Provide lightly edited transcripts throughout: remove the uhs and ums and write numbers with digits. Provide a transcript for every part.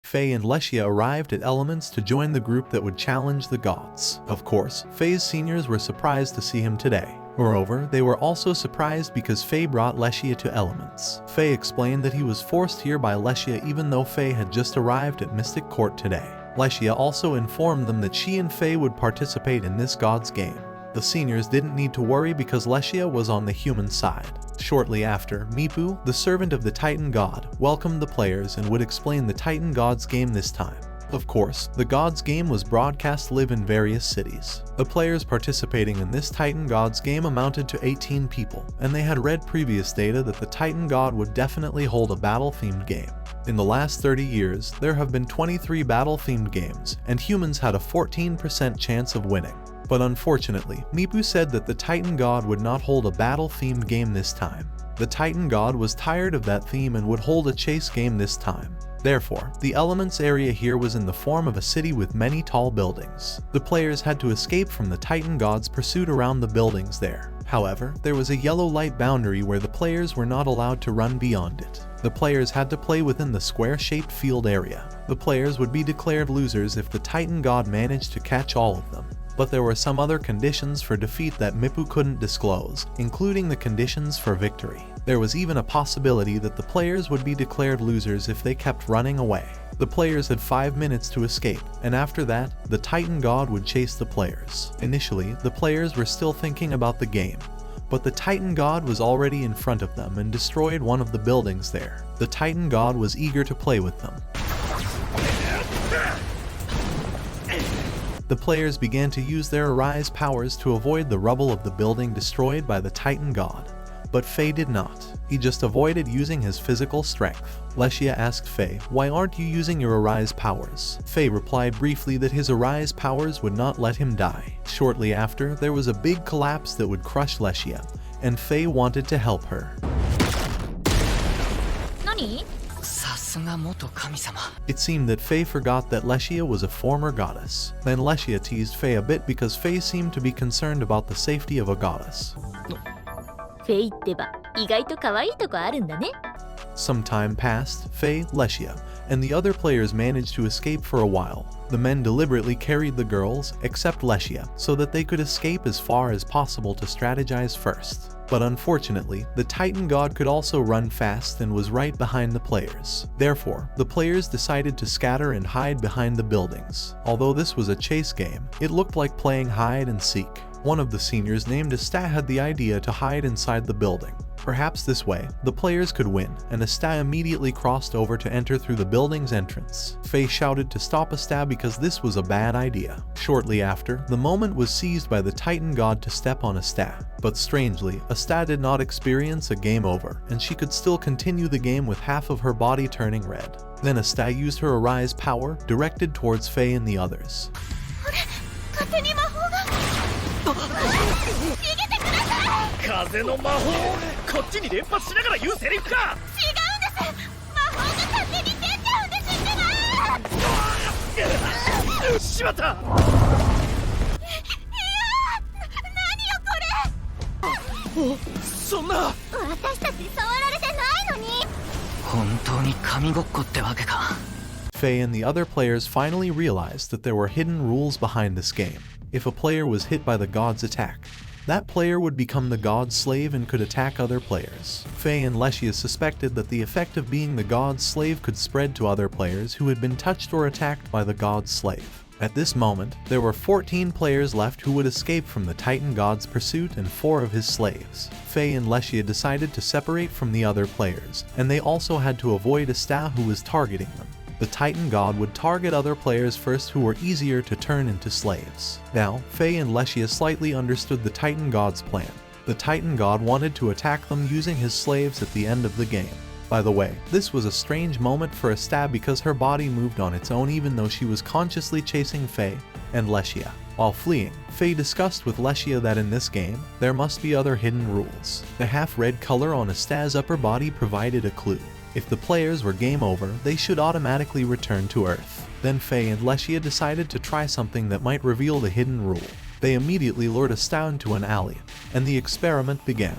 Faye and Leshia arrived at Elements to join the group that would challenge the gods. Of course, Faye's seniors were surprised to see him today. Moreover, they were also surprised because Faye brought Leshia to Elements. Faye explained that he was forced here by Leshia even though Faye had just arrived at Mystic Court today. Leshia also informed them that she and Faye would participate in this god's game. The seniors didn't need to worry because Leshia was on the human side. Shortly after, Mipu, the servant of the Titan god, welcomed the players and would explain the Titan god's game this time. Of course, the god's game was broadcast live in various cities. The players participating in this Titan god's game amounted to 18 people, and they had read previous data that the Titan god would definitely hold a battle-themed game. In the last 30 years, there have been 23 battle-themed games, and humans had a 14% chance of winning. But unfortunately, Mipu said that the Titan god would not hold a battle-themed game this time. The Titan god was tired of that theme and would hold a chase game this time. Therefore, the Elements area here was in the form of a city with many tall buildings. The players had to escape from the Titan god's pursuit around the buildings there. However, there was a yellow light boundary where the players were not allowed to run beyond it. The players had to play within the square-shaped field area. The players would be declared losers if the Titan god managed to catch all of them. But there were some other conditions for defeat that Mipu couldn't disclose, including the conditions for victory. There was even a possibility that the players would be declared losers if they kept running away. The players had 5 minutes to escape, and after that, the Titan god would chase the players. Initially, the players were still thinking about the game, but the Titan god was already in front of them and destroyed one of the buildings there. The Titan god was eager to play with them. The players began to use their Arise powers to avoid the rubble of the building destroyed by the Titan god. But Faye did not. He just avoided using his physical strength. Leshia asked Faye, "Why aren't you using your Arise powers?" Faye replied briefly that his Arise powers would not let him die. Shortly after, there was a big collapse that would crush Leshia, and Faye wanted to help her. "Nani?" It seemed that Faye forgot that Leshia was a former goddess. Then Leshia teased Faye a bit because Faye seemed to be concerned about the safety of a goddess. フェイってば意外と可愛いとこあるんだね。 Some time passed, Faye, Leshia, and the other players managed to escape for a while. The men deliberately carried the girls, except Leshia, so that they could escape as far as possible to strategize first. But unfortunately, the Titan god could also run fast and was right behind the players. Therefore, the players decided to scatter and hide behind the buildings. Although this was a chase game, it looked like playing hide and seek. One of the seniors named Asta had the idea to hide inside the building. Perhaps this way, the players could win, and Asta immediately crossed over to enter through the building's entrance. Faye shouted to stop Asta because this was a bad idea. Shortly after, the moment was seized by the Titan god to step on Asta. But strangely, Asta did not experience a game over, and she could still continue the game with half of her body turning red. Then Asta used her Arise power, directed towards Faye and the others. 風の魔法こっちに連発しながら言うセリフか。違うんです。魔法が勝手に出ちゃうんですってば。しまった。何よこれ。そんな。私たち触られてないのに。本当に神ごっこってわけか。 Faye and the other players finally realized that there were hidden rules behind this game. If a player was hit by the god's attack, that player would become the god's slave and could attack other players. Faye and Leshia suspected that the effect of being the god's slave could spread to other players who had been touched or attacked by the god's slave. At this moment, there were 14 players left who would escape from the Titan god's pursuit and 4 of his slaves. Faye and Leshia decided to separate from the other players, and they also had to avoid Asta who was targeting them. The Titan god would target other players first who were easier to turn into slaves. Now, Faye and Leshia slightly understood the Titan god's plan. The Titan god wanted to attack them using his slaves at the end of the game. By the way, this was a strange moment for Asta because her body moved on its own even though she was consciously chasing Faye and Leshia. While fleeing, Faye discussed with Leshia that in this game, there must be other hidden rules. The half-red color on Asta's upper body provided a clue. If the players were game over, they should automatically return to Earth. Then Faye and Leshia decided to try something that might reveal the hidden rule. They immediately lured Asta into an alley, and the experiment began.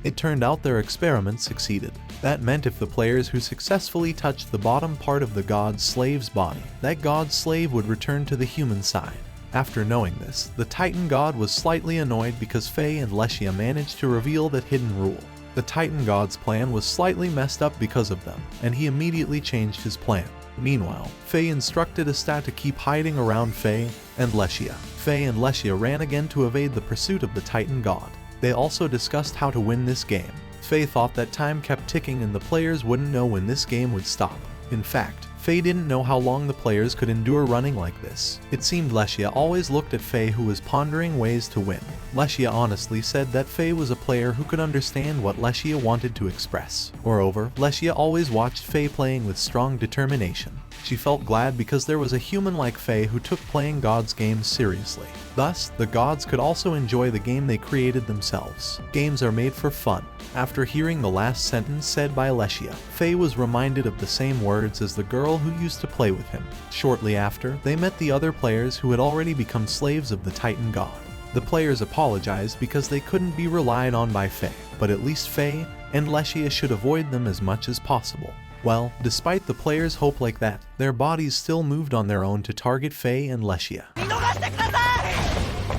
It turned out their experiment succeeded. That meant if the players who successfully touched the bottom part of the god's slave's body, that god's slave would return to the human side. After knowing this, the Titan god was slightly annoyed because Faye and Leshia managed to reveal that hidden rule. The Titan god's plan was slightly messed up because of them, and he immediately changed his plan. Meanwhile, Faye instructed Asta to keep hiding around Faye and Leshia. Faye and Leshia ran again to evade the pursuit of the Titan god. They also discussed how to win this game. Faye thought that time kept ticking and the players wouldn't know when this game would stop. In fact, Faye didn't know how long the players could endure running like this. It seemed Leshia always looked at Faye, who was pondering ways to win. Leshia honestly said that Faye was a player who could understand what Leshia wanted to express. Moreover, Leshia always watched Faye playing with strong determination. She felt glad because there was a human like Faye who took playing God's games seriously. Thus, the gods could also enjoy the game they created themselves. Games are made for fun. After hearing the last sentence said by Leshia, Faye was reminded of the same words as the girl who used to play with him. Shortly after, they met the other players who had already become slaves of the Titan god. The players apologized because they couldn't be relied on by Faye, but at least Faye and Leshia should avoid them as much as possible. Well, despite the players' hope like that, their bodies still moved on their own to target Faye and Leshia.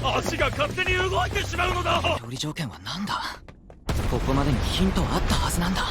足が勝手に動いてしまうのだ。料理条件は何だ。ここまでにヒントはあったはずなんだ。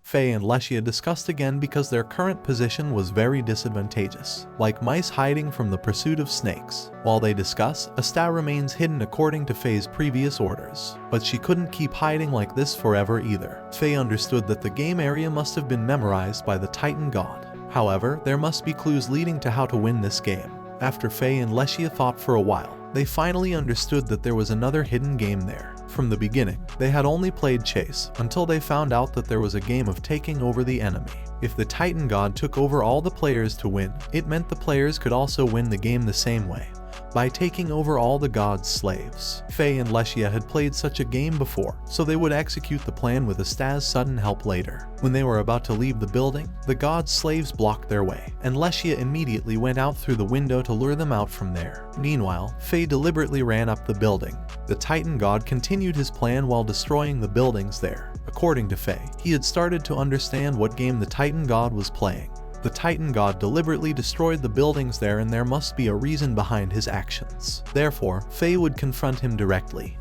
Faye and Leshia discussed again because their current position was very disadvantageous, like mice hiding from the pursuit of snakes. While they discuss, Asta remains hidden according to Faye's previous orders, but she couldn't keep hiding like this forever either. Faye understood that the game area must have been memorized by the Titan god. However, there must be clues leading to how to win this game. After Faye and Leshia thought for a while, they finally understood that there was another hidden game there. From the beginning, they had only played chase until they found out that there was a game of taking over the enemy. If the Titan god took over all the players to win, it meant the players could also win the game the same way, by taking over all the god's slaves. Faye and Leshia had played such a game before, so they would execute the plan with Asta's sudden help later. When they were about to leave the building, the god's slaves blocked their way, and Leshia immediately went out through the window to lure them out from there. Meanwhile, Faye deliberately ran up the building. The Titan god continued his plan while destroying the buildings there. According to Faye, he had started to understand what game the Titan god was playing. The Titan god deliberately destroyed the buildings there, and there must be a reason behind his actions. Therefore, Faye would confront him directly.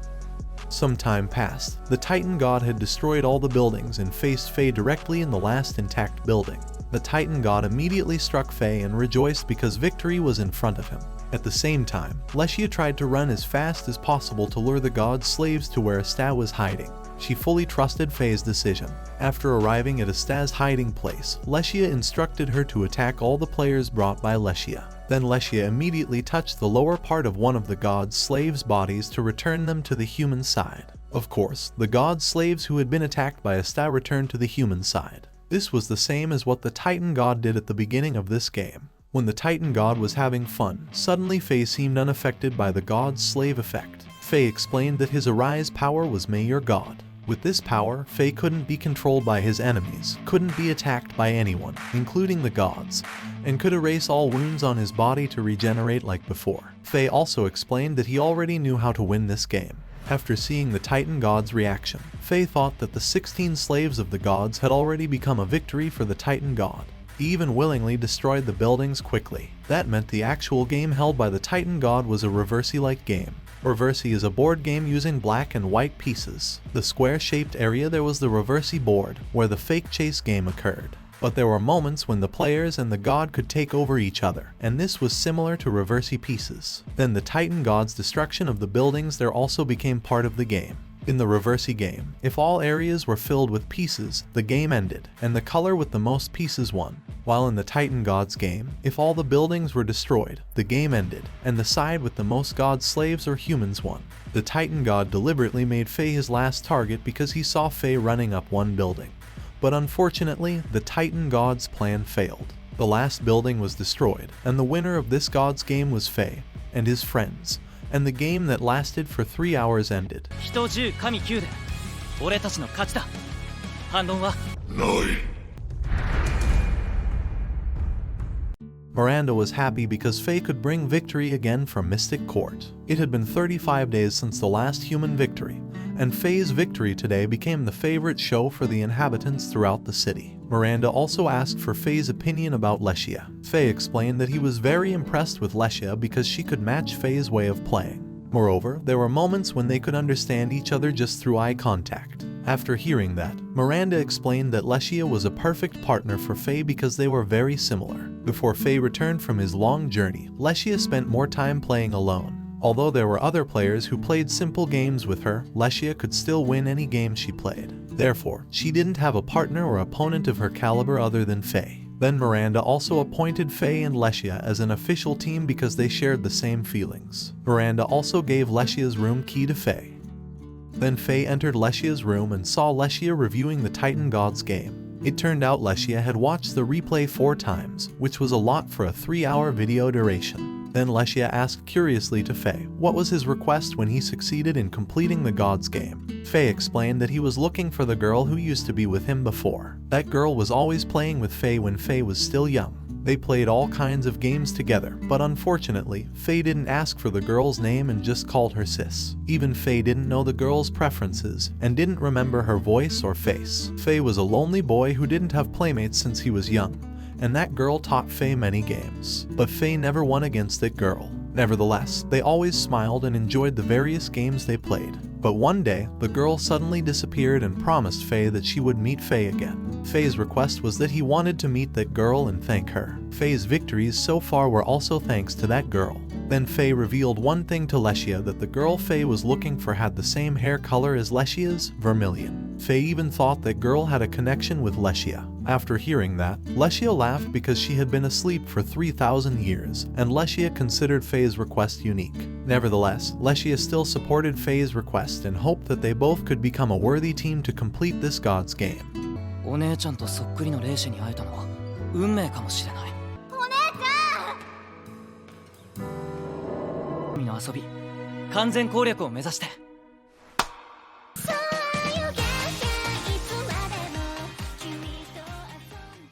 Some time passed. The Titan god had destroyed all the buildings and faced Faye directly in the last intact building. The Titan god immediately struck Faye and rejoiced because victory was in front of him. At the same time, Leshia tried to run as fast as possible to lure the god's slaves to where Asta was hiding. She fully trusted Faye's decision. After arriving at Asta's hiding place, Leshia instructed her to attack all the players brought by Leshia. Then Leshia immediately touched the lower part of one of the god's slaves' bodies to return them to the human side. Of course, the god's slaves who had been attacked by Asta returned to the human side. This was the same as what the Titan god did at the beginning of this game. When the Titan god was having fun, suddenly Faye seemed unaffected by the god's slave effect. Faye explained that his Arise power was May Your God. With this power, Faye couldn't be controlled by his enemies, couldn't be attacked by anyone, including the gods, and could erase all wounds on his body to regenerate like before. Faye also explained that he already knew how to win this game. After seeing the Titan god's reaction, Faye thought that the 16 slaves of the gods had already become a victory for the Titan god. He even willingly destroyed the buildings quickly. That meant the actual game held by the Titan god was a Reversi-like game. Reversi is a board game using black and white pieces. The square-shaped area there was the Reversi board, where the fake chase game occurred. But there were moments when the players and the god could take over each other, and this was similar to Reversi pieces. Then the Titan god's destruction of the buildings there also became part of the game. In the Reversi game, if all areas were filled with pieces, the game ended, and the color with the most pieces won. While in the Titan god's game, if all the buildings were destroyed, the game ended, and the side with the most god slaves or humans won. The Titan god deliberately made Faye his last target because he saw Faye running up one building. But unfortunately, the Titan god's plan failed. The last building was destroyed, and the winner of this god's game was Faye and his friends, and the game that lasted for 3 hours ended. 人10神9で俺たちの勝ちだ。反論は？ない。Miranda was happy because Faye could bring victory again from Mystic Court. It had been 35 days since the last human victory, and Faye's victory today became the favorite show for the inhabitants throughout the city. Miranda also asked for Faye's opinion about Leshia. Faye explained that he was very impressed with Leshia because she could match Faye's way of playing. Moreover, there were moments when they could understand each other just through eye contact. After hearing that, Miranda explained that Leshia was a perfect partner for Faye because they were very similar. Before Faye returned from his long journey, Leshia spent more time playing alone. Although there were other players who played simple games with her, Leshia could still win any game she played. Therefore, she didn't have a partner or opponent of her caliber other than Faye. Then Miranda also appointed Faye and Leshia as an official team because they shared the same feelings. Miranda also gave Leshia's room key to Faye. Then Faye entered Leshia's room and saw Leshia reviewing the Titan Gods game. It turned out Leshia had watched the replay 4 times, which was a lot for a 3-hour video duration. Then Leshia asked curiously to Faye what was his request when he succeeded in completing the Gods game. Faye explained that he was looking for the girl who used to be with him before. That girl was always playing with Faye when Faye was still young. They played all kinds of games together, but unfortunately, Faye didn't ask for the girl's name and just called her sis. Even Faye didn't know the girl's preferences and didn't remember her voice or face. Faye was a lonely boy who didn't have playmates since he was young, and that girl taught Faye many games. But Faye never won against that girl. Nevertheless, they always smiled and enjoyed the various games they played. But one day, the girl suddenly disappeared and promised Faye that she would meet Faye again. Faye's request was that he wanted to meet that girl and thank her. Faye's victories so far were also thanks to that girl. Then Faye revealed one thing to Leshia, that the girl Faye was looking for had the same hair color as Leshia's, vermilion. Faye even thought that girl had a connection with Leshia. After hearing that, Leshia laughed because she had been asleep for 3,000 years, and Leshia considered Faye's request unique. Nevertheless, Leshia still supported Faye's request and hoped that they both could become a worthy team to complete this Gods game. お姉ちゃんとそっくりの霊視に会えたのは運命かもしれない。お姉ちゃん！海の遊び、完全攻略を目指して。